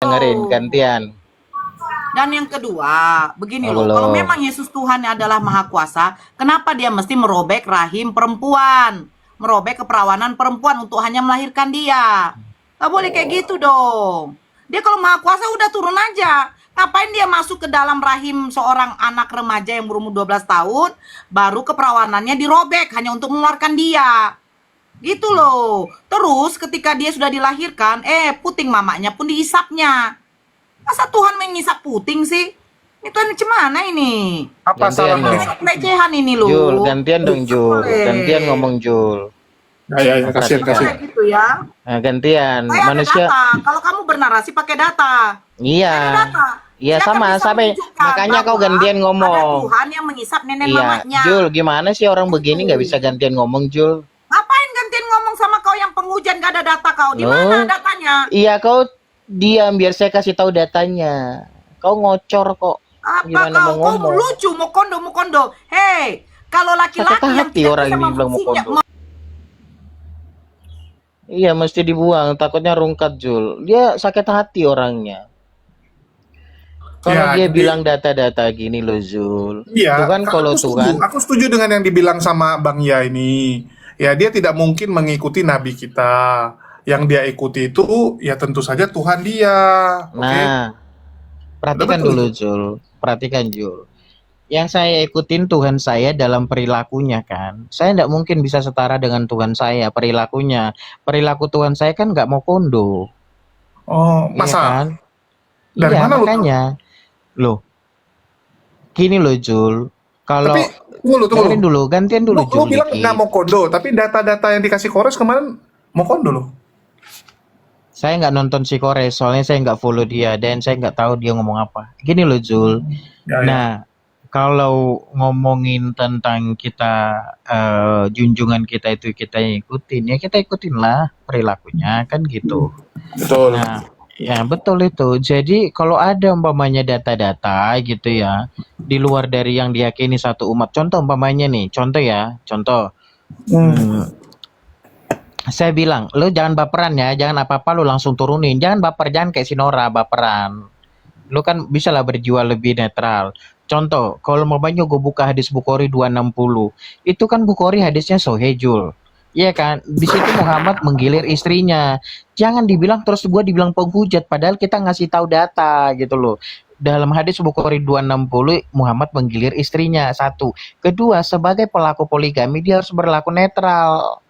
dengerin gantian. Dan yang kedua, begini loh, Belum. kalau memang Yesus Tuhan adalah Maha Kuasa, kenapa dia mesti merobek rahim perempuan? Merobek keperawanan perempuan untuk hanya melahirkan dia. Gak boleh kayak gitu dong. Dia kalau Maha Kuasa udah turun aja. Ngapain dia masuk ke dalam rahim seorang anak remaja yang berumur 12 tahun, baru keperawanannya dirobek hanya untuk mengeluarkan dia. Gitu loh. Terus ketika dia sudah dilahirkan, puting mamanya pun diisapnya. Masa Tuhan mengisap puting sih? Ini Tuhan gimana ini? Apa Gantian salahnya? dong. Pelecehan ini loh. Jul, gantian dong Jul. Boleh. Gantian ngomong Jul. Ya, kasih. Boleh gitu ya. Nah, gantian. Saya ada Manusia. data. Kalau kamu bernarasi pakai data. Iya. Ada data. Iya Dia akan sama bisa sampai menunjukkan makanya kau bahwa gantian Ada ngomong. Tuhan yang mengisap nenek Iya, mamanya. Jul, gimana sih orang begini nggak bisa gantian ngomong Jul? Ngapain gantian ngomong sama kau yang pengujian gak ada data kau? Di mana datanya? Iya, kau diam biar saya kasih tahu datanya. Kau ngocor kok. Apa Gimana kau? mau Kau ngomong? lucu, mau kondo. Hei, kalau laki-laki Sakit yang hati tidak orang bisa ini bilang mau memfungsinya- kondo. Iya, mesti dibuang. Takutnya rungkat Jul. Dia sakit hati orangnya. Kalau Ya, dia jadi- bilang data-data gini loh Zul. Iya, Tuhan kalau Tuhan. Aku setuju dengan yang dibilang sama Bang Ya ini. Ya, dia tidak mungkin mengikuti nabi kita. Yang dia ikuti itu ya tentu saja Tuhan dia. Oke? Nah, perhatikan Betul. dulu Jul. Perhatikan Jul. Yang saya ikutin Tuhan saya dalam perilakunya kan. Saya tidak mungkin bisa setara dengan Tuhan saya perilakunya. Perilaku Tuhan saya kan nggak mau kondo. Oh, Iya masa? kan? Dari Iya, mana lu tahu? makanya. Loh. Gini loh Jul. Kalau Tapi tunggu dengerin dulu. dulu, gantian dulu Lu Jul bilang dikit. nggak mau kondo, tapi data-data yang dikasih Kores kemarin mau kondo loh. Saya nggak nonton si Kores, soalnya saya nggak follow dia dan saya nggak tahu dia ngomong apa. Gini loh Jul. Ya, ya. Nah, kalau ngomongin tentang kita junjungan kita itu kita ikutin, ya kita ikutin lah perilakunya kan gitu. Betul. Nah, ya betul itu. Jadi kalau ada umpamanya data-data gitu ya, di luar dari yang diyakini satu umat. Contoh umpamanya nih, contoh. Saya bilang, lu jangan baperan ya, jangan apa-apa lu langsung turunin. Jangan baper, jangan kayak si Nora baperan. Lu kan bisa lah berjiwa lebih netral. Contoh, kalau umpamanya gue buka hadis Bukhari 260, itu kan Bukhari hadisnya sohejul. Iya kan? Di situ Muhammad menggilir istrinya. Jangan dibilang terus gue dibilang penghujat, padahal kita ngasih tahu data gitu loh. Dalam hadis Bukhari 260, Muhammad menggilir istrinya. Satu. Kedua, sebagai pelaku poligami dia harus berlaku netral.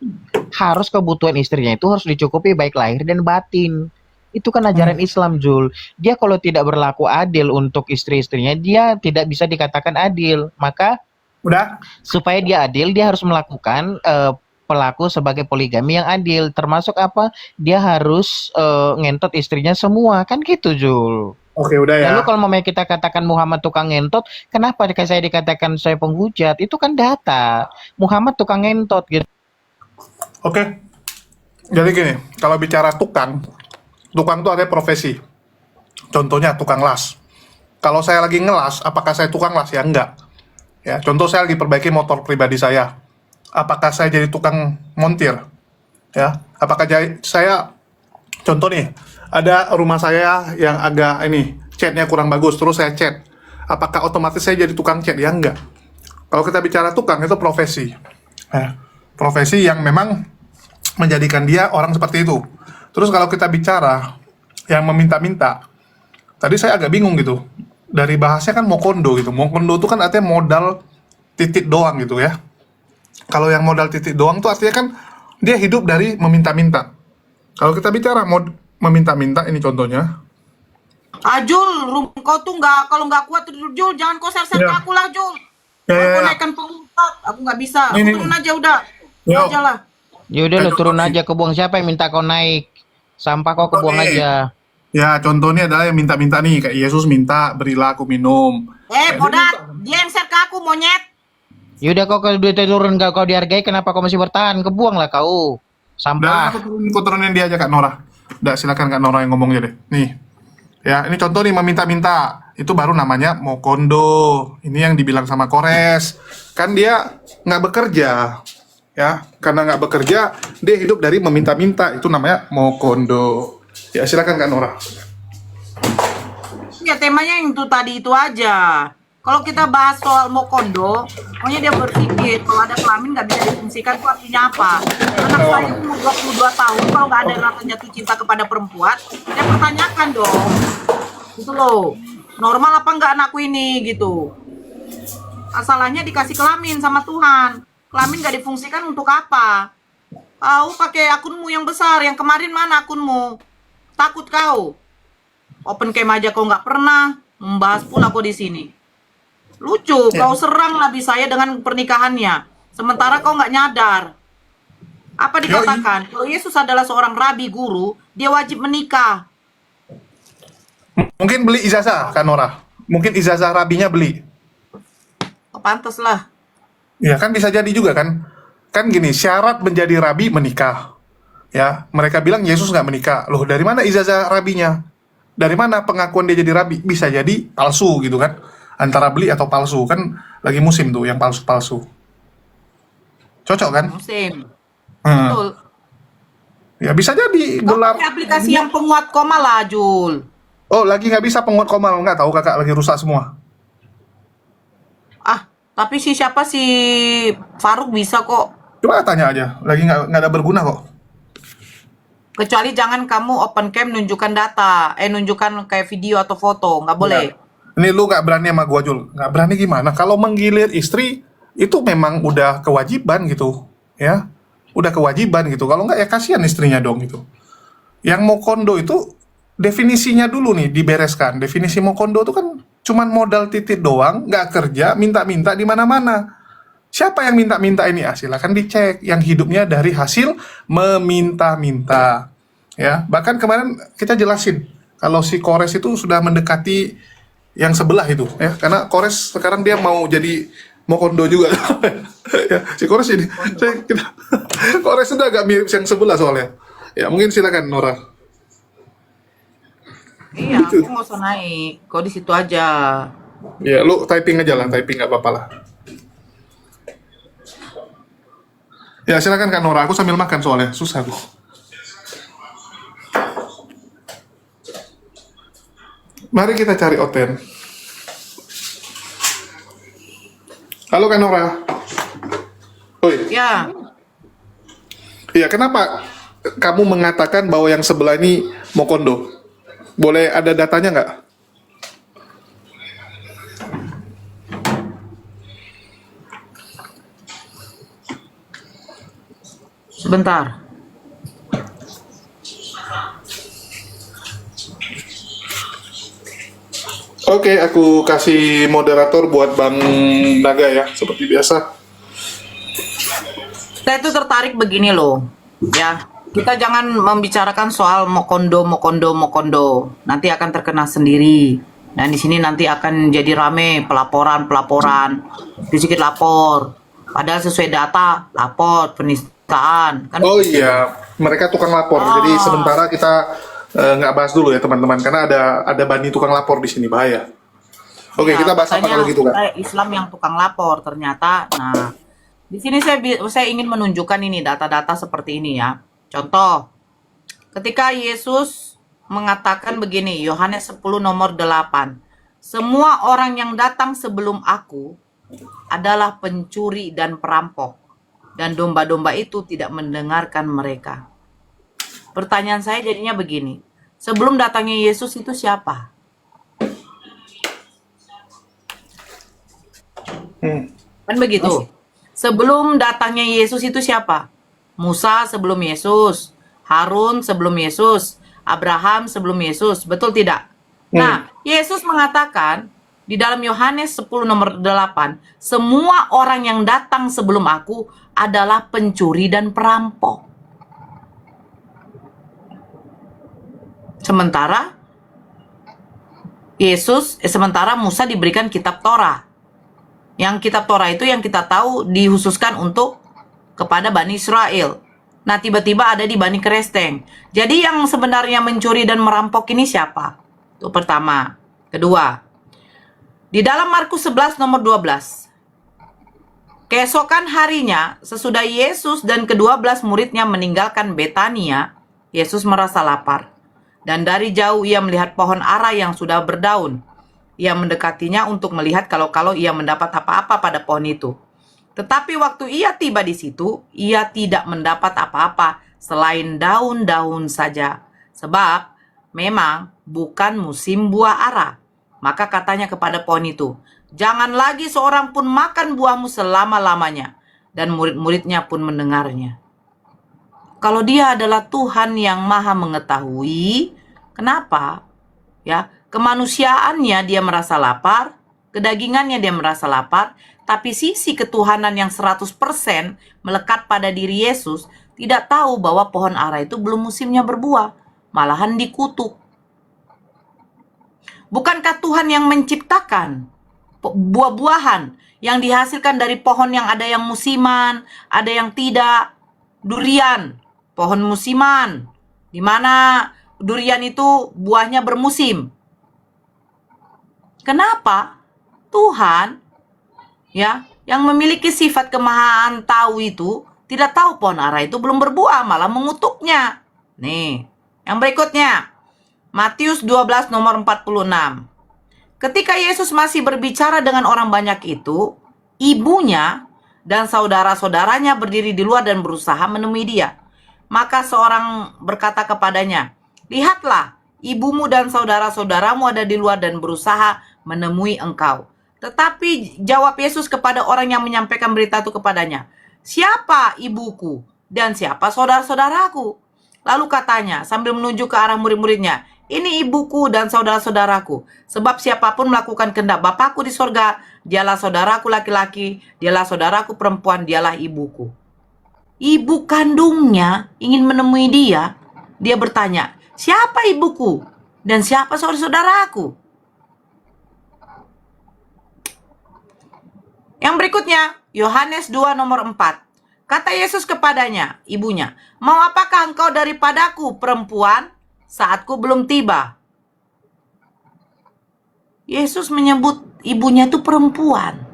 Harus kebutuhan istrinya itu harus dicukupi baik lahir dan batin. Itu kan ajaran Islam, Jul. Dia kalau tidak berlaku adil untuk istri-istrinya, dia tidak bisa dikatakan adil. Maka Udah? supaya dia adil, dia harus melakukan pelaku sebagai poligami yang adil. Termasuk apa? Dia harus ngentot istrinya semua. Kan gitu, Jul. Oke, udah ya. Lalu kalau mau kita katakan Muhammad tukang ngentot, kenapa saya dikatakan saya penghujat? Itu kan data. Muhammad tukang ngentot gitu. Oke. Jadi gini, kalau bicara tukang itu ada profesi. Contohnya tukang las. Kalau saya lagi ngelas, apakah saya tukang las? Ya enggak. Ya, contoh saya lagi perbaiki motor pribadi saya. Apakah saya jadi tukang montir? Ya, apakah saya contoh nih, ada rumah saya yang agak catnya kurang bagus, terus saya cat. Apakah otomatis saya jadi tukang cat? Ya enggak. Kalau kita bicara tukang itu profesi. Profesi yang memang menjadikan dia orang seperti itu. Terus kalau kita bicara yang meminta-minta, tadi saya agak bingung gitu. Dari bahasnya kan mokondo gitu. Mokondo itu kan artinya modal titik doang gitu ya. Kalau yang modal titik doang tuh artinya kan dia hidup dari meminta-minta. Kalau kita bicara meminta-minta, ini contohnya. Jul, kau tuh kalau nggak kuat Jul, jangan kau share-share ke Ya. aku lah Jul. Ya. Aku naikkan pengumpat, aku nggak bisa. Ini. Turun aja udah. Yo. Aja lah. Ya udah lo turun aja ke buang, siapa yang minta kau naik? Sampah kau ke buang Oke. aja. Ya, contohnya adalah yang minta-minta nih, kayak Yesus minta, berilah aku minum. Bodat, dia yang share ke aku, monyet. Ya udah kau kalau duit turun kau dihargai, kenapa kau masih bertahan? Kebuang lah kau. Udah, Sampah. aku turunin dia aja Kak Nora. Udah, silakan Kak Nora yang ngomong aja deh. Nih. Ya, ini contoh nih meminta-minta. Itu baru namanya mokondo. Ini yang dibilang sama Kores. Kan dia nggak bekerja. Ya, karena nggak bekerja, dia hidup dari meminta-minta. Itu namanya mokondo. Ya, silakan Kak Nora. Ya temanya yang itu tadi itu aja. Kalau kita bahas soal Mokondo, pokoknya dia berpikir kalau ada kelamin nggak bisa difungsikan itu artinya apa? Anak saya umur 22 tahun kalau nggak ada rasa jatuh cinta kepada perempuan, dia pertanyakan dong. Gitu loh. Normal apa nggak anakku ini gitu. Masalahnya dikasih kelamin sama Tuhan. Kelamin nggak difungsikan untuk apa? Kau pakai akunmu yang besar, yang kemarin mana akunmu? Takut kau? Open cam aja kau nggak pernah, membahas pula kau di sini. Lucu, Ya. kau serang Nabi saya dengan pernikahannya. Sementara kau nggak nyadar. Apa dikatakan? Kalau Yesus adalah seorang rabi guru, dia wajib menikah. Mungkin beli ijazah kan Nora? Mungkin ijazah rabinya beli. Oh, pantas lah. Ya kan bisa jadi juga kan? Kan gini, syarat menjadi rabi menikah. Ya, mereka bilang Yesus nggak menikah. Loh, dari mana ijazah rabinya? Dari mana pengakuan dia jadi rabi? Bisa jadi palsu gitu kan? Antara beli atau palsu. Kan lagi musim tuh yang palsu-palsu. Cocok kan? Musim. Hmm. Betul. Ya bisa jadi Kau gelar. pakai aplikasi yang penguat koma lah, Jul. Oh, lagi nggak bisa penguat komal. Nggak tahu kakak lagi rusak semua. Ah, tapi siapa si Faruk bisa kok. Coba tanya aja. Lagi nggak ada berguna kok. Kecuali jangan kamu open cam nunjukkan data, nunjukkan kayak video atau foto, nggak boleh. Ini lu nggak berani sama gua, Jul. Nggak berani gimana? Kalau menggilir istri, itu memang udah kewajiban gitu. Ya, udah kewajiban gitu. Kalau nggak ya kasihan istrinya dong gitu. Yang mau kondo itu definisinya dulu nih dibereskan. Definisi mau kondo itu kan cuman modal titit doang, nggak kerja, minta-minta di mana-mana. Siapa yang minta-minta ini? Silakan dicek. Yang hidupnya dari hasil meminta-minta. Ya, bahkan kemarin kita jelasin kalau si Kores itu sudah mendekati yang sebelah itu, ya. Karena Kores sekarang dia mau jadi mau kondo juga. Ya, si Kores ini, Kores sudah agak mirip yang sebelah soalnya. Ya, mungkin silakan Nora. Iya, aku nggak usah naik, kau di situ aja. Ya, lu typing aja lah, typing nggak apa-apa lah. Ya, silakan Kak Nora. Aku sambil makan soalnya susah aku. Mari kita cari Oten. Halo Kak Nora. Oi. Ya, Iya, kenapa kamu mengatakan bahwa yang sebelah ini mau kondo? Boleh ada datanya nggak? sebentar. Oke, aku kasih moderator buat Bang Naga ya, seperti biasa. Saya itu tertarik begini loh, ya. Kita jangan membicarakan soal mokondo. Nanti akan terkena sendiri. Dan di sini nanti akan jadi rame pelaporan. Sedikit lapor. Padahal sesuai data, lapor penistaan. Kan Oh iya, mereka tukang lapor. Jadi sementara kita nggak bahas dulu ya teman-teman, karena ada bani tukang lapor di sini, bahaya. Oke, ya, kita bahas apa katanya kalau gitu kan? kita Islam yang tukang lapor ternyata. Nah, di sini saya ingin menunjukkan ini data-data seperti ini ya. Contoh, ketika Yesus mengatakan begini, Yohanes 10 nomor 8. Semua orang yang datang sebelum aku adalah pencuri dan perampok, dan domba-domba itu tidak mendengarkan mereka. Pertanyaan saya jadinya begini, sebelum datangnya Yesus itu siapa? Kan begitu. Sebelum datangnya Yesus itu siapa? Musa sebelum Yesus, Harun sebelum Yesus, Abraham sebelum Yesus, betul tidak? Nah, Yesus mengatakan di dalam Yohanes 10 nomor 8, semua orang yang datang sebelum aku adalah pencuri dan perampok. Sementara Musa diberikan kitab Torah. Yang kitab Torah itu yang kita tahu dihususkan untuk kepada Bani Israel. Nah, tiba-tiba ada di Bani Kristeng. Jadi yang sebenarnya mencuri dan merampok ini siapa? Itu pertama. Kedua, di dalam Markus 11 nomor 12. Keesokan harinya, sesudah Yesus dan ke-12 muridnya meninggalkan Betania, Yesus merasa lapar. Dan dari jauh ia melihat pohon ara yang sudah berdaun. Ia mendekatinya untuk melihat kalau ia mendapat apa-apa pada pohon itu. Tetapi waktu ia tiba di situ, ia tidak mendapat apa-apa selain daun-daun saja. Sebab memang bukan musim buah ara. Maka katanya kepada pohon itu, "Jangan lagi seorang pun makan buahmu selama-lamanya." Dan murid-muridnya pun mendengarnya. Kalau dia adalah Tuhan yang maha mengetahui, kenapa? Ya, kemanusiaannya dia merasa lapar, kedagingannya dia merasa lapar, tapi sisi ketuhanan yang 100% melekat pada diri Yesus tidak tahu bahwa pohon ara itu belum musimnya berbuah, malahan dikutuk. Bukankah Tuhan yang menciptakan buah-buahan yang dihasilkan dari pohon yang ada yang musiman, ada yang tidak? Durian, pohon musiman, di mana durian itu buahnya bermusim. Kenapa Tuhan ya yang memiliki sifat kemahaan tahu itu tidak tahu pohon ara itu belum berbuah, malah mengutuknya? Nih, yang berikutnya, Matius 12 nomor 46. Ketika Yesus masih berbicara dengan orang banyak itu, ibunya dan saudara-saudaranya berdiri di luar dan berusaha menemui dia. Maka seorang berkata kepadanya, "Lihatlah, ibumu dan saudara-saudaramu ada di luar dan berusaha menemui engkau." Tetapi jawab Yesus kepada orang yang menyampaikan berita itu kepadanya, "Siapa ibuku dan siapa saudara-saudaraku?" Lalu katanya sambil menunjuk ke arah murid-muridnya, "Ini ibuku dan saudara-saudaraku. Sebab siapapun melakukan kehendak Bapakku di sorga, dialah saudaraku laki-laki, dialah saudaraku perempuan, dialah ibuku." Ibu kandungnya ingin menemui dia. Dia bertanya, "Siapa ibuku dan siapa saudara-saudaraku?" Yang berikutnya, Yohanes 2 nomor 4. Kata Yesus kepadanya, ibunya, "Mau apakah engkau daripadaku, perempuan? Saatku belum tiba." Yesus menyebut ibunya itu perempuan.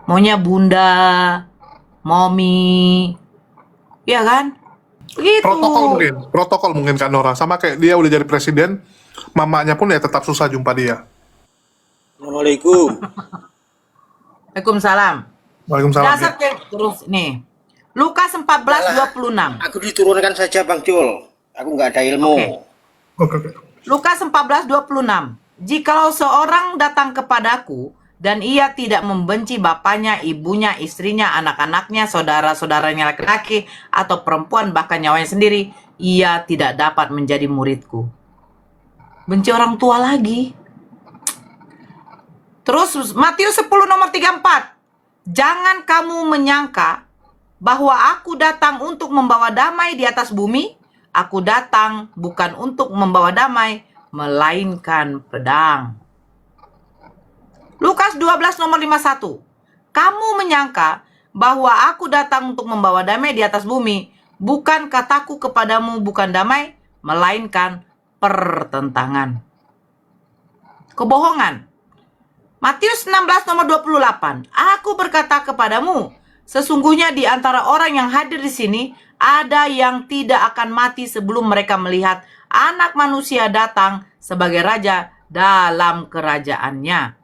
Maunya bunda, mommy, ya kan? Begitu. Protokol mungkin Kak Nora. Sama kayak dia udah jadi presiden, mamanya pun ya tetap susah jumpa dia. Assalamualaikum. Waalaikumsalam. Waalaikumsalam. Dasar Ya. terus nih. Lukas 14:26. Aku diturunkan saja Bang Jul. Aku nggak ada ilmu. Oke. Lukas 14:26. Jikalau seorang datang kepadaku dan ia tidak membenci bapaknya, ibunya, istrinya, anak-anaknya, saudara-saudaranya laki-laki atau perempuan, bahkan nyawanya sendiri, ia tidak dapat menjadi muridku. Benci orang tua lagi. Terus Matius 10 nomor 34. Jangan kamu menyangka bahwa aku datang untuk membawa damai di atas bumi. Aku datang bukan untuk membawa damai, melainkan pedang. Lukas 12 nomor 51. Kamu menyangka bahwa aku datang untuk membawa damai di atas bumi. Bukan kataku kepadamu bukan damai, melainkan pertentangan. Kebohongan. Matius 16 nomor 28. Aku berkata kepadamu, sesungguhnya di antara orang yang hadir di sini ada yang tidak akan mati sebelum mereka melihat Anak Manusia datang sebagai raja dalam kerajaannya.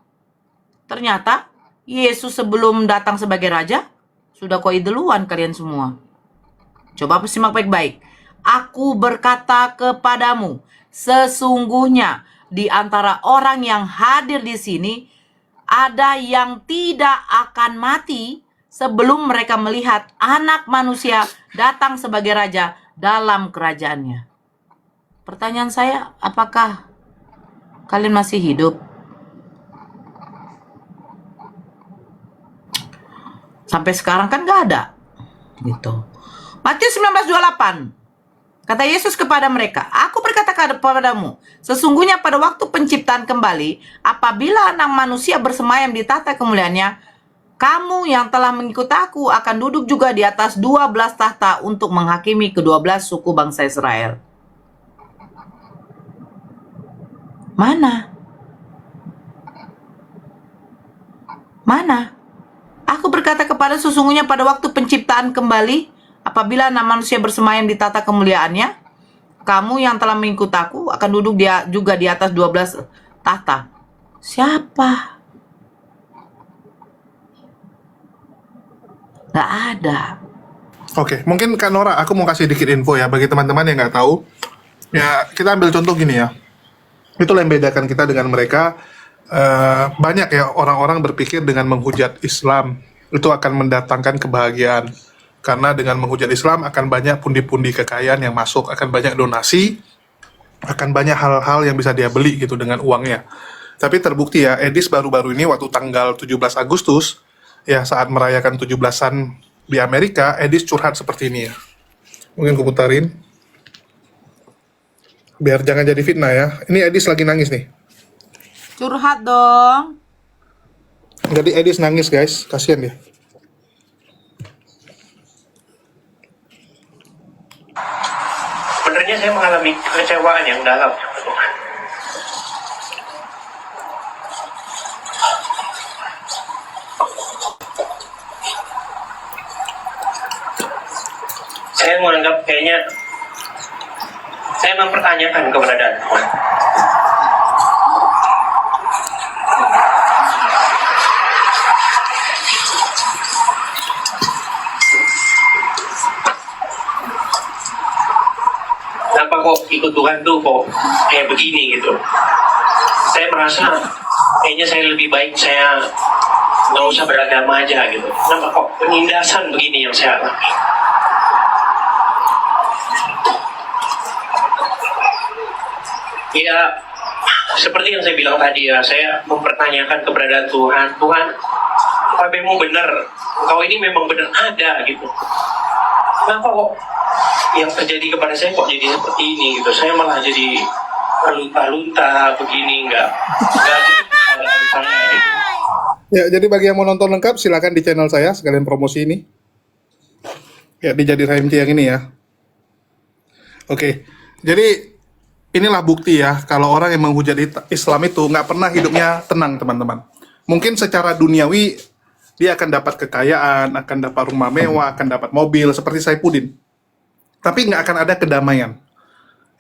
Ternyata Yesus sebelum datang sebagai raja sudah koi duluan kalian semua. Coba simak baik-baik. Aku berkata kepadamu, sesungguhnya di antara orang yang hadir di sini ada yang tidak akan mati sebelum mereka melihat Anak Manusia datang sebagai raja dalam kerajaannya. Pertanyaan saya, apakah kalian masih hidup? Sampai sekarang kan gak ada. Gitu. Matius 19:28. Kata Yesus kepada mereka, aku berkata kepadamu, sesungguhnya pada waktu penciptaan kembali, apabila Anak Manusia bersemayam di tahta kemuliaannya, kamu yang telah mengikut aku akan duduk juga di atas 12 tahta untuk menghakimi ke-12 suku bangsa Israel. Mana? Mana? Aku berkata kepada sesungguhnya pada waktu penciptaan kembali, apabila Anak Manusia bersemayam di tahta kemuliaannya, kamu yang telah mengikut aku akan duduk dia juga di atas 12 tahta. Siapa? Nggak ada. Oke, mungkin Kak Nora, aku mau kasih dikit info ya bagi teman-teman yang nggak tahu. Ya, kita ambil contoh gini ya. Itulah yang membedakan kita dengan mereka. Banyak ya orang-orang berpikir dengan menghujat Islam itu akan mendatangkan kebahagiaan. Karena dengan menghujat Islam akan banyak pundi-pundi kekayaan yang masuk, akan banyak donasi, akan banyak hal-hal yang bisa dia beli gitu dengan uangnya. Tapi terbukti ya, Edis baru-baru ini waktu tanggal 17 Agustus, ya saat merayakan 17-an di Amerika, Edis curhat seperti ini ya. Mungkin aku putarin. Biar jangan jadi fitnah ya. Ini Edis lagi nangis nih. Curhat dong. Jadi Edis nangis guys, kasihan dia. Sebenarnya saya mengalami kekecewaan yang dalam. Saya menganggap kayaknya saya mempertanyakan keberadaan Tuhan. Kenapa kok ikut Tuhan tuh kok kayak begini gitu? Saya merasa kayaknya saya lebih baik saya nggak usah beragama aja gitu. Kenapa kok penindasan begini yang saya alami? Ya, seperti yang saya bilang tadi ya, saya mempertanyakan keberadaan Tuhan. Tuhan, apa memang benar? Engkau ini memang benar ada gitu. Kenapa kok yang terjadi kepada saya kok jadi seperti ini gitu? Saya malah jadi terlunta-lunta begini, nggak ada sana gitu. Ya, jadi bagi yang mau nonton lengkap, silakan di channel saya, sekalian promosi ini. Ya, di Jadi HMC yang ini ya. Oke, jadi inilah bukti ya, kalau orang yang menghujat Islam itu nggak pernah hidupnya tenang, teman-teman. Mungkin secara duniawi, dia akan dapat kekayaan, akan dapat rumah mewah, akan dapat mobil, seperti Saipudin. Tapi nggak akan ada kedamaian.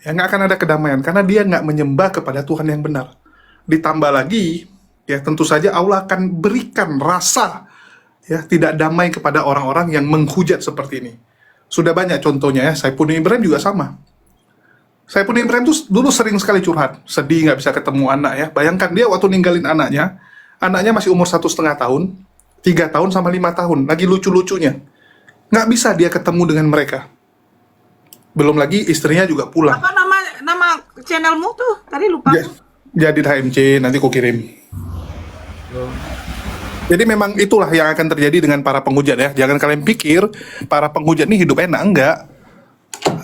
Ya, nggak akan ada kedamaian, karena dia nggak menyembah kepada Tuhan yang benar. Ditambah lagi, ya tentu saja Allah akan berikan rasa ya tidak damai kepada orang-orang yang menghujat seperti ini. Sudah banyak contohnya ya, Saipudin Ibrahim juga sama. Saipudin Ibrahim tuh dulu sering sekali curhat, sedih nggak bisa ketemu anak ya. Bayangkan dia waktu ninggalin anaknya masih umur 1,5 tahun, 3 tahun sama 5 tahun, lagi lucu-lucunya. Nggak bisa dia ketemu dengan mereka. Belum lagi istrinya juga pulang. Apa nama channelmu tuh? Tadi lupa. Jadi HMC, nanti ku kirim. Jadi memang itulah yang akan terjadi dengan para penghujat ya. Jangan kalian pikir para penghujat ini hidup enak, enggak.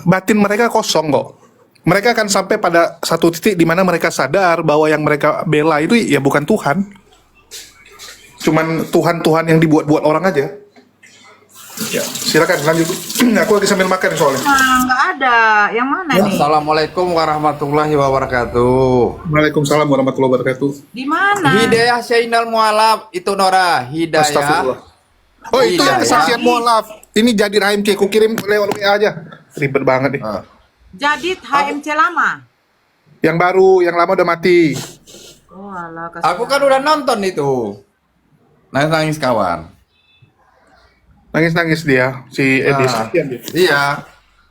Batin mereka kosong kok. Mereka akan sampai pada satu titik di mana mereka sadar bahwa yang mereka bela itu ya bukan Tuhan. Cuman Tuhan-Tuhan yang dibuat-buat orang aja. Ya, silakan lanjut. Aku lagi sambil makan soalnya. Nah, nggak ada. Yang mana nih? Assalamualaikum warahmatullahi wabarakatuh. Waalaikumsalam warahmatullahi wabarakatuh. Di mana? Hidayah Syainal Mualaf itu Nora. Hidayah. Astagfirullah. Oh itu Hidayah. kesaksian mualaf. Ini jadi HMC, ku kirim lewat WA aja. Ribet banget nih. Jadid HMC lama. Yang baru, yang lama udah mati. Oh alah, Aku kan udah nonton itu. Nangis kawan. Nangis-nangis dia, si Edis. Kasihan dia. Iya.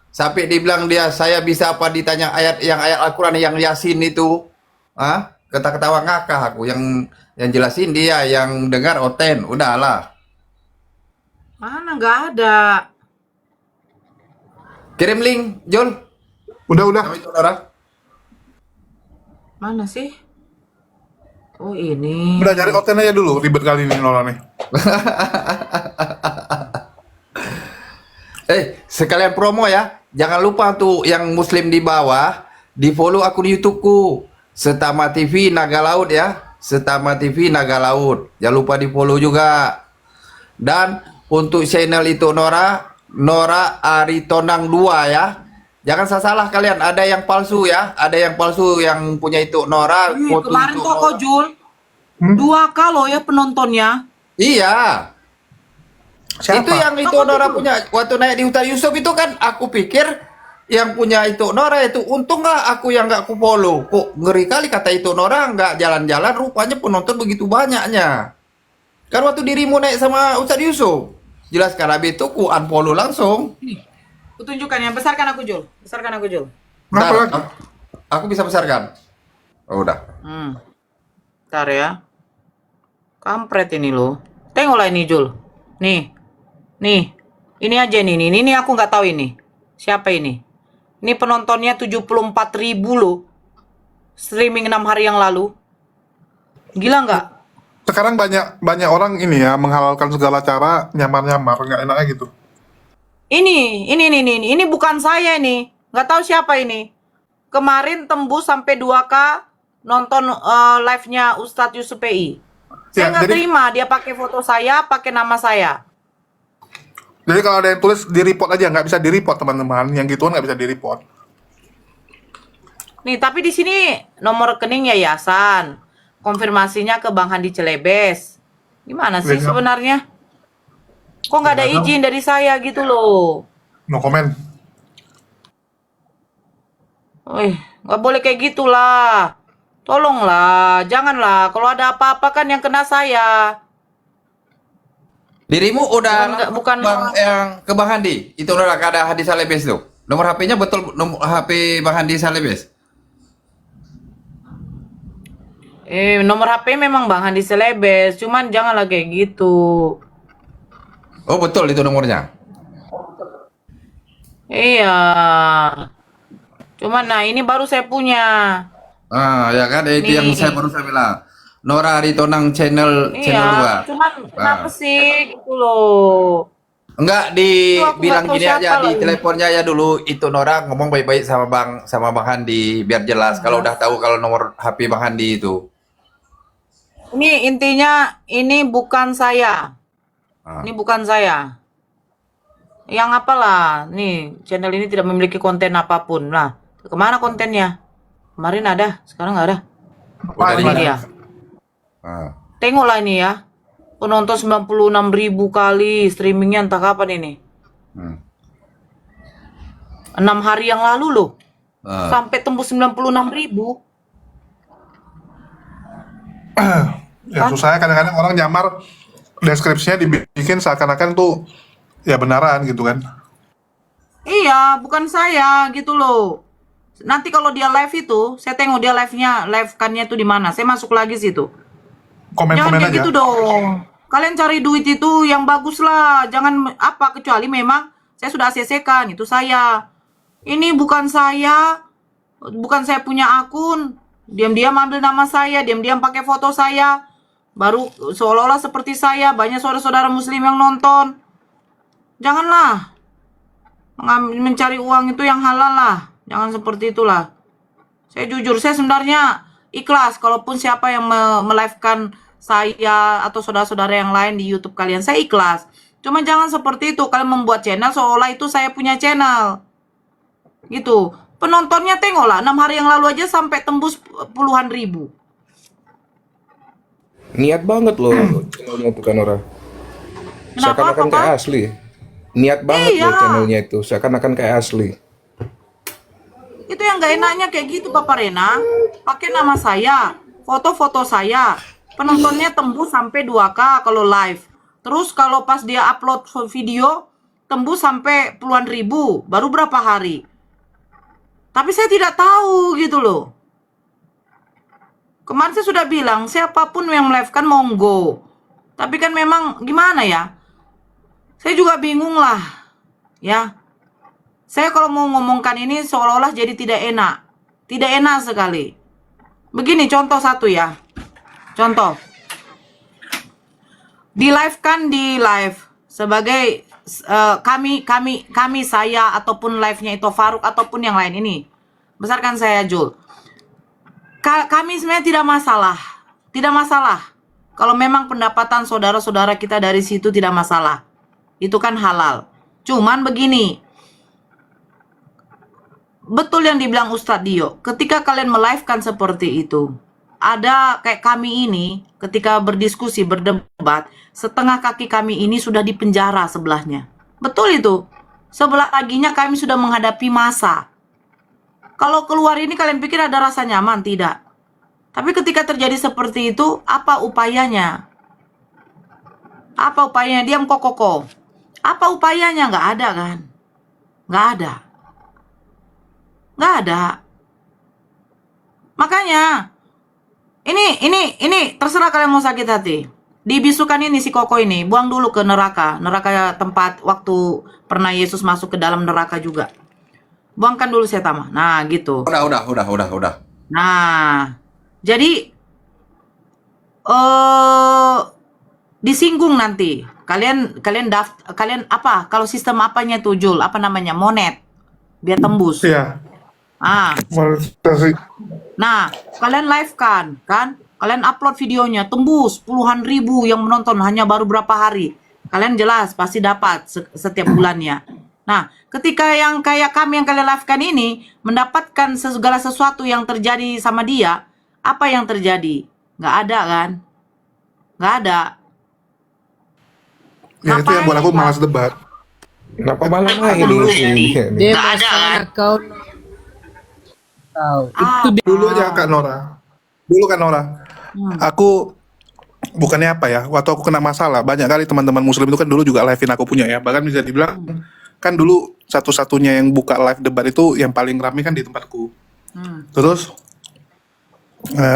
Sampai dibilang dia, saya bisa apa ditanya ayat Al-Quran yang Yasin itu. Ketawa ngakak aku. Yang jelasin dia, yang dengar Oten. Udahlah. Mana nggak ada. Kirim link, Jul. Udah. Sama itu Nora. Mana sih? Oh ini. Udah cari Oten aja dulu, ribet kali ini Nora nih. Sekalian promo ya. Jangan lupa tuh yang muslim di bawah, di follow akun YouTubeku. Setama TV Naga Laut ya. Setama TV Naga Laut. Jangan lupa di follow juga. Dan untuk channel itu Nora Aritonang 2 ya. Jangan salah kalian, ada yang palsu ya. Ada yang palsu yang punya itu Nora. Foto Kemarin itu kok Nora. Jul 2K loh ya penontonnya. Iya. Siapa? Itu yang itu Nora punya waktu naik di Hutan Yusuf itu kan aku pikir yang punya itu Nora itu untung nggak aku yang nggak aku follow. Kok ngeri kali kata itu Nora nggak jalan-jalan, rupanya penonton begitu banyaknya. Kan waktu dirimu naik sama Ustadz Yusuf, jelaskan habis itu ku unfollow langsung. Kutunjukkan ya, besarkan aku Jul. Besarkan aku Jul. Kenapa Bentar, lagi? aku bisa besarkan. Oh, udah. Ntar ya. Kampret ini loh. Tengoklah ini Jul. Nih. Nih. Ini aja nih. Ini aku nggak tahu ini. Siapa ini? Ini penontonnya 74.000 loh. Streaming 6 hari yang lalu. Gila nggak? Sekarang banyak orang ini ya menghalalkan segala cara nyamar-nyamar, nggak enaknya gitu. Ini bukan saya ini. Nggak tahu siapa ini. Kemarin tembus sampai 2K nonton live-nya Ustadz Yusuf PI. Saya Ya, nggak jadi- terima dia pakai foto saya, pakai nama saya. Jadi kalau ada yang tulis di report aja, nggak bisa di report teman-teman. Yang gituan nggak bisa di report. Nih, tapi di sini nomor rekening yayasan. Konfirmasinya ke Bang Handi Celebes. Gimana sih Iya. sebenarnya? Kok nggak ada Iya, dong. izin dari saya gitu loh? No comment. Nggak boleh kayak gitulah. Tolonglah, janganlah. Kalau ada apa-apa kan yang kena saya. Dirimu udah Bukan- bukan- yang ke Bang Handi. Itu udah ada Handi Salebes tuh. Nomor HP-nya betul nomor HP Bang Handi Salebes. Nomor HP memang Bang Handi Celebes, cuman janganlah kayak gitu. Oh, betul itu nomornya. Iya. Cuman nah ini baru saya punya. Ah, ya kan itu yang Nih. saya baru saya bilang. Nora Aritonang channel Iya, 2. cuman kenapa sih gitu loh? Enggak Itu aku dibilang nggak tahu gini aja siapa di lagi. teleponnya ya dulu itu Nora ngomong baik-baik sama Bang Handi biar jelas kalau udah tahu kalau nomor HP Bang Handi itu. Ini intinya ini bukan saya. Ah. Ini bukan saya. Yang apalah, nih channel ini tidak memiliki konten apapun. Nah, kemana kontennya? Kemarin ada, sekarang nggak ada. Udah Ini dia. Ah. Tengoklah ini ya. Penonton 96.000 kali streamingnya entah kapan ini. Hmm. 6 hari yang lalu loh. Ah. Sampai tembus 96.000. Ya susahnya kadang-kadang orang nyamar deskripsinya dibikin seakan-akan tuh ya benaran gitu kan. Iya, bukan saya gitu loh. Nanti kalau dia live itu, saya tengok dia live-kannya itu di mana. Saya masuk lagi situ. Jangan Komen-komen kayak aja. gitu dong. Kalian cari duit itu yang bagus lah. Jangan apa kecuali memang saya sudah ACC-kan itu saya. Ini bukan saya. Bukan saya punya akun. Diam-diam ambil nama saya, diam-diam pakai foto saya. Baru seolah-olah seperti saya, banyak saudara-saudara muslim yang nonton. Janganlah. Mencari uang itu yang halal lah. Jangan seperti itulah. Saya jujur, saya sebenarnya ikhlas kalaupun siapa yang melivekan saya atau saudara-saudara yang lain di YouTube kalian, saya ikhlas. Cuma jangan seperti itu, kalian membuat channel seolah itu saya punya channel. Gitu. Penontonnya tengoklah, 6 hari yang lalu aja sampai tembus puluhan ribu. Niat banget loh channelnya itu kan Nora. Kenapa, Seakan-akan Papa? kayak asli. Niat banget Iya. loh channelnya itu, seakan-akan kayak asli. Itu yang gak enaknya kayak gitu Papa Rena. Pakai nama saya, foto-foto saya. Penontonnya tembus sampai 2K kalau live. Terus kalau pas dia upload video, tembus sampai puluhan ribu. Baru berapa hari. Tapi saya tidak tahu gitu loh. Kemarin saya sudah bilang, siapapun yang melive-kan monggo. Tapi kan memang gimana ya? Saya juga bingung lah. Ya. Saya kalau mau ngomongkan ini seolah-olah jadi tidak enak. Tidak enak sekali. Begini contoh satu ya. Contoh. Di live kan di live sebagai kami saya ataupun live-nya itu Faruk ataupun yang lain ini. Besarkan saya Jul. Kami sebenarnya tidak masalah. Tidak masalah. Kalau memang pendapatan saudara-saudara kita dari situ tidak masalah. Itu kan halal. Cuman begini. Betul yang dibilang Ustadz Dio. Ketika kalian melive-kan seperti itu. Ada kayak kami ini. Ketika berdiskusi, berdebat. Setengah kaki kami ini sudah dipenjara sebelahnya. Betul itu. Sebelah laginya kami sudah menghadapi masa. Kalau keluar ini kalian pikir ada rasa nyaman? Tidak. Tapi ketika terjadi seperti itu, apa upayanya? Apa upayanya? Diam kok. Apa upayanya? Nggak ada kan? Nggak ada. Nggak ada. Makanya, ini terserah kalian mau sakit hati. Dibisukan ini si Koko ini, buang dulu ke neraka. Neraka tempat waktu pernah Yesus masuk ke dalam neraka juga. Buangkan dulu Setama. Nah, gitu. Udah. Nah, jadi disinggung nanti. Kalian apa? Kalau sistem apanya tuh Jul? Apa namanya? Monet. Biar tembus. Iya. Ah, Monetasi. nah, kalian live kan? Kalian upload videonya, tembus puluhan ribu yang menonton hanya baru berapa hari. Kalian jelas pasti dapat setiap bulannya. Nah, ketika yang kayak kami yang kalian live-kan ini mendapatkan segala sesuatu yang terjadi sama dia, apa yang terjadi? Nggak ada kan? Nggak ada. Ya itu yang buat aku malas debat. Kenapa malah main dulu sih? Dia Nggak ada kan? masalah kau tahu. Ah, Itu dia. Dulu aja Kak Nora. Dulu Kak Nora. Aku bukannya apa ya, waktu aku kena masalah banyak kali teman-teman muslim itu kan dulu juga live-in aku punya ya, bahkan bisa dibilang kan dulu satu-satunya yang buka live debat itu yang paling ramai kan di tempatku. Terus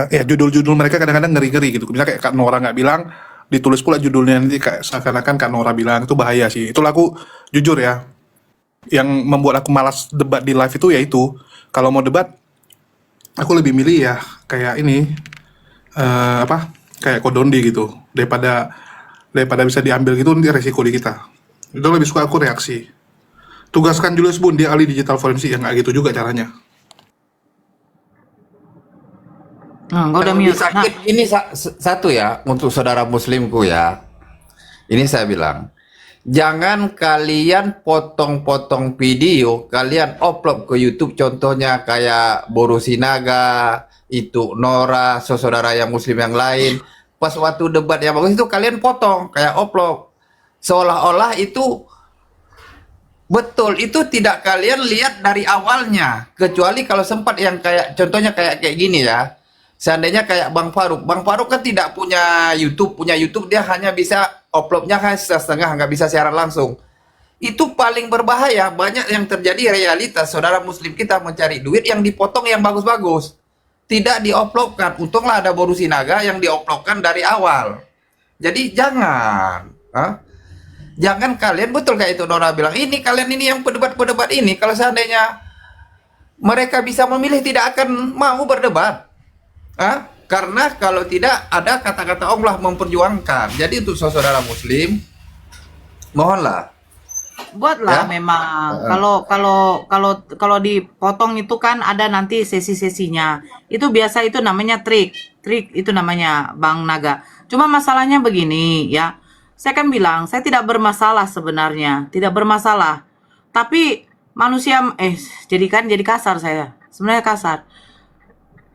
ya judul-judul mereka kadang-kadang ngeri-ngeri gitu, misalnya kayak Kak Nora nggak bilang, ditulis pula judulnya nanti kayak seakan-akan Kak Nora bilang, itu bahaya sih. Itulah aku jujur ya, yang membuat aku malas debat di live itu yaitu kalau mau debat aku lebih milih ya kayak ini kayak Kodondi gitu, daripada bisa diambil gitu, nanti resiko di kita. Itu lebih suka aku reaksi. Tugaskan Julius Bun, dia ahli digital forensik, yang nggak gitu juga caranya. Nggak udah Yang lebih mute. sakit ini satu ya untuk saudara muslimku ya. Ini saya bilang, jangan kalian potong-potong video, kalian upload ke YouTube, contohnya kayak Boru Sinaga, itu Nora, saudara yang muslim yang lain. Pas waktu debat yang bagus itu kalian potong, kayak upload. Seolah-olah itu betul, itu tidak kalian lihat dari awalnya. Kecuali kalau sempat yang kayak, contohnya kayak gini ya. Seandainya kayak Bang Faruk kan tidak punya YouTube, dia hanya bisa uploadnya kan setengah, nggak bisa siaran langsung. Itu paling berbahaya. Banyak yang terjadi realitas saudara muslim kita mencari duit yang dipotong yang bagus-bagus, tidak diuploadkan. Untunglah ada Boru Sinaga yang diuploadkan dari awal. Jadi jangan kalian, betul kayak itu Nora bilang, ini kalian ini yang berdebat ini, kalau seandainya mereka bisa memilih tidak akan mau berdebat. Karena kalau tidak ada kata-kata Allah memperjuangkan. Jadi untuk saudara muslim, mohonlah Buatlah ya. memang. Kalau dipotong itu kan ada nanti sesi-sesinya. Itu biasa, itu namanya trik itu namanya Bang Naga. Cuma masalahnya begini ya. Saya kan bilang saya tidak bermasalah sebenarnya, tidak bermasalah. Tapi manusia jadi kasar saya. Sebenarnya kasar.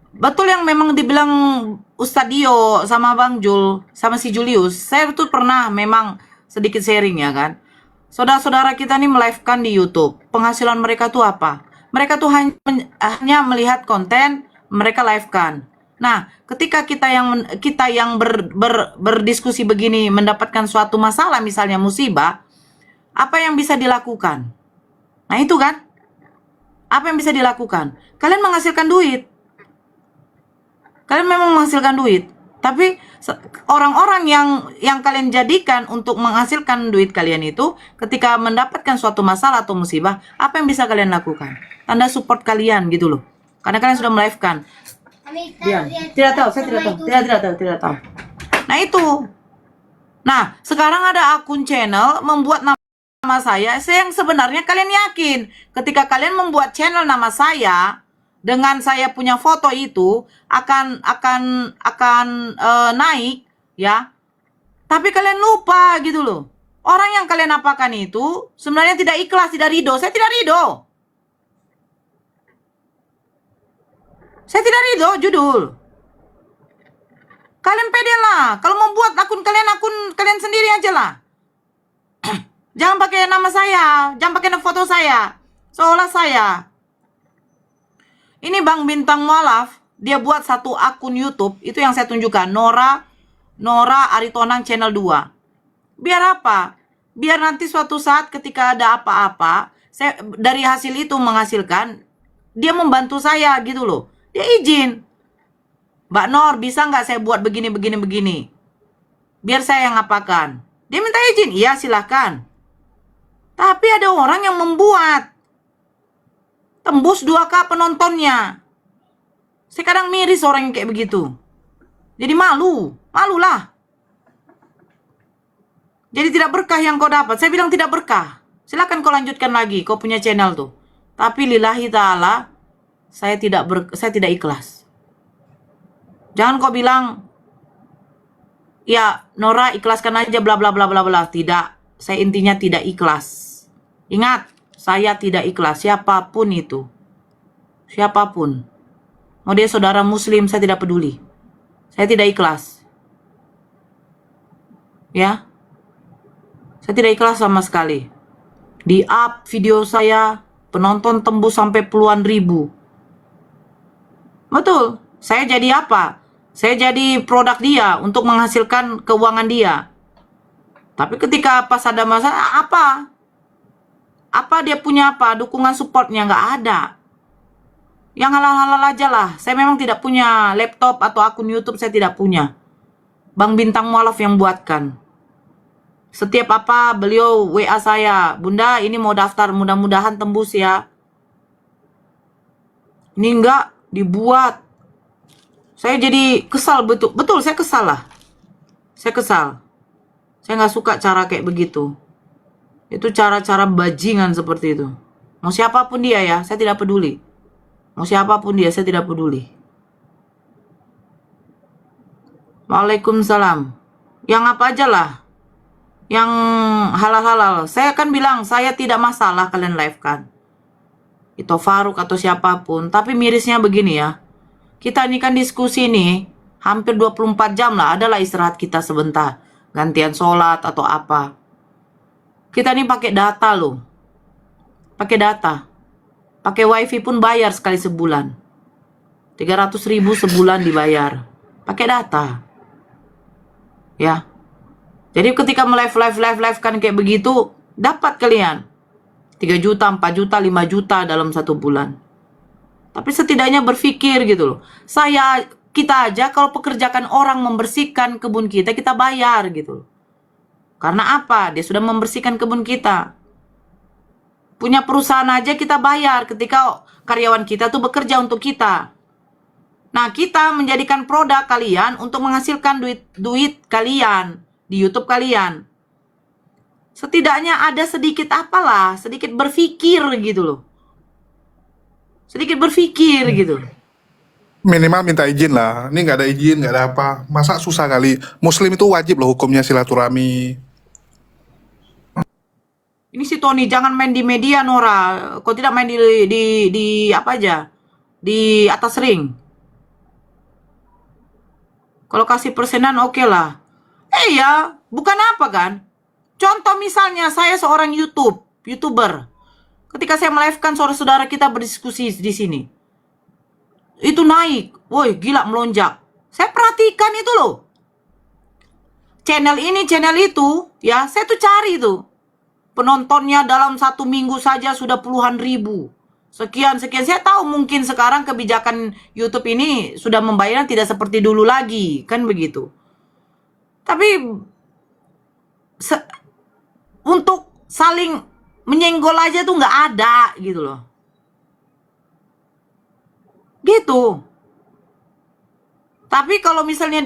Betul yang memang dibilang Ustadz Dio sama Bang Jul sama si Julius. Saya tuh pernah memang sedikit sharing ya kan. Saudara-saudara kita nih melive-kan di YouTube. Penghasilan mereka tuh apa? Mereka tuh hanya melihat konten, mereka live-kan. Nah, ketika kita yang berdiskusi begini mendapatkan suatu masalah, misalnya musibah, apa yang bisa dilakukan? Nah, itu kan. Apa yang bisa dilakukan? Kalian menghasilkan duit. Kalian memang menghasilkan duit. Tapi orang-orang yang kalian jadikan untuk menghasilkan duit kalian itu, ketika mendapatkan suatu masalah atau musibah, apa yang bisa kalian lakukan? Tanda support kalian gitu loh. Karena kalian sudah melive-kan. Diam. Tidak tahu, saya tidak tahu. Nah itu. Nah, sekarang ada akun channel membuat nama saya yang sebenarnya kalian yakin ketika kalian membuat channel nama saya dengan saya punya foto itu akan naik ya. Tapi kalian lupa gitu loh. Orang yang kalian apakan itu sebenarnya tidak ikhlas, tidak ridho. Saya tidak ridho. Saya tidak ridho judul. Kalian pede lah. Kalau mau buat akun kalian sendiri aja lah. Jangan pakai nama saya, jangan pakai foto saya. Seolah saya. Ini Bang Bintang Mualaf, dia buat satu akun YouTube, itu yang saya tunjukkan, Nora Aritonang Channel 2. Biar apa? Biar nanti suatu saat ketika ada apa-apa, saya dari hasil itu menghasilkan, dia membantu saya gitu loh. Dia izin. Mbak Nor, bisa nggak saya buat begini, begini, begini? Biar saya yang apakan. Dia minta izin, iya silahkan. Tapi ada orang yang membuat. Tembus 2K penontonnya. Saya kadang miris orang yang kayak begitu. Jadi malulah. Jadi tidak berkah yang kau dapat. Saya bilang tidak berkah. Silakan kau lanjutkan lagi, kau punya channel tuh. Tapi lillahi ta'ala, saya tidak ikhlas. Jangan kau bilang, ya Nora ikhlaskan aja bla bla bla bla bla. Tidak, saya intinya tidak ikhlas. Ingat, saya tidak ikhlas, siapapun itu. Siapapun. Mau dia saudara muslim, saya tidak peduli. Saya tidak ikhlas. Ya. Saya tidak ikhlas sama sekali. Di up video saya, penonton tembus sampai puluhan ribu. Betul. Saya jadi apa? Saya jadi produk dia untuk menghasilkan keuangan dia. Tapi ketika pas ada masalah, apa? Apa dia punya apa? Dukungan supportnya nggak ada. Yang halal-halal aja lah. Saya memang tidak punya laptop atau akun YouTube, saya tidak punya. Bang Bintang Mualaf yang buatkan. Setiap apa beliau WA saya, Bunda ini mau daftar, mudah-mudahan tembus ya. Ini enggak dibuat. Saya jadi kesal betul saya kesal lah. Saya kesal. Saya nggak suka cara kayak begitu. Itu cara-cara bajingan seperti itu. Mau siapapun dia ya, saya tidak peduli. Mau siapapun dia, saya tidak peduli. Waalaikumsalam. Yang apa aja lah. Yang halal-halal. Saya kan bilang, saya tidak masalah kalian live kan. Itu Faruk atau siapapun. Tapi mirisnya begini ya. Kita ini kan diskusi nih, hampir 24 jam lah. Adalah istirahat kita sebentar. Gantian sholat atau apa. Kita ini pakai data loh. Pakai data. Pakai wifi pun bayar sekali sebulan. 300.000 sebulan dibayar. Pakai data. Ya. Jadi ketika live kan kayak begitu, dapat kalian 3 juta, 4 juta, 5 juta dalam 1 bulan. Tapi setidaknya berpikir gitu loh. Kita aja kalau pekerjakan orang membersihkan kebun kita bayar gitu loh. Karena apa? Dia sudah membersihkan kebun kita. Punya perusahaan aja kita bayar ketika karyawan kita tuh bekerja untuk kita. Nah, kita menjadikan produk kalian untuk menghasilkan duit kalian di YouTube kalian. Setidaknya ada sedikit apalah, sedikit berpikir gitu loh. Sedikit berpikir gitu. Minimal minta izin lah. Ini nggak ada izin, nggak ada apa. Masa susah kali. Muslim itu wajib loh hukumnya silaturahmi. Ini si Tony jangan main di media Nora. Kau tidak main di apa aja? Di atas ring. Kalau kasih persenan oke lah. Ya, bukan apa kan? Contoh misalnya saya seorang YouTuber. Ketika saya melive-kan saudara-saudara kita berdiskusi di sini. Itu naik. Woi, gila melonjak. Saya perhatikan itu loh. Channel ini, channel itu, ya, saya tuh cari tuh. Penontonnya dalam 1 minggu saja sudah puluhan ribu. Sekian. Saya tahu mungkin sekarang kebijakan YouTube ini sudah membayar tidak seperti dulu lagi. Kan begitu. Tapi untuk saling menyenggol aja tuh nggak ada gitu loh. Gitu. Tapi kalau misalnya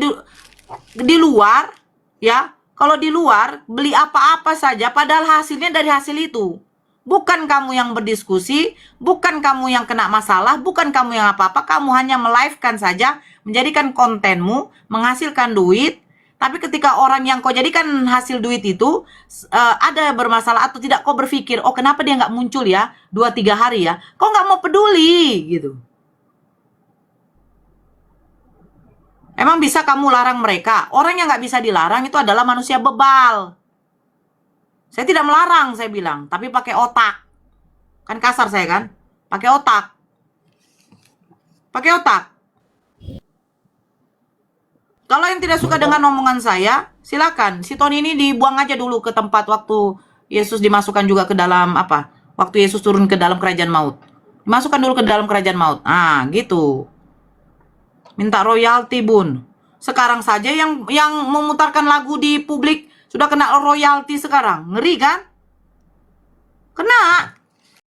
di luar, ya, kalau di luar beli apa-apa saja padahal hasilnya dari hasil itu. Bukan kamu yang berdiskusi, bukan kamu yang kena masalah, bukan kamu yang apa-apa, kamu hanya melive-kan saja, menjadikan kontenmu, menghasilkan duit. Tapi ketika orang yang kau jadikan hasil duit itu ada bermasalah atau tidak, kau berpikir, oh kenapa dia nggak muncul ya 2-3 hari ya, kau nggak mau peduli gitu. Emang bisa kamu larang mereka? Orang yang nggak bisa dilarang itu adalah manusia bebal. Saya tidak melarang, saya bilang, tapi pakai otak. Kan kasar saya kan? Pakai otak. Pakai otak. Kalau yang tidak suka dengan omongan saya, silakan. Si Tony ini dibuang aja dulu ke tempat waktu Yesus dimasukkan juga ke dalam apa? Waktu Yesus turun ke dalam kerajaan maut. Dimasukkan dulu ke dalam kerajaan maut. Ah, gitu. Minta royalti, Bun. Sekarang saja yang memutarkan lagu di publik sudah kena royalti sekarang. Ngeri kan? Kena.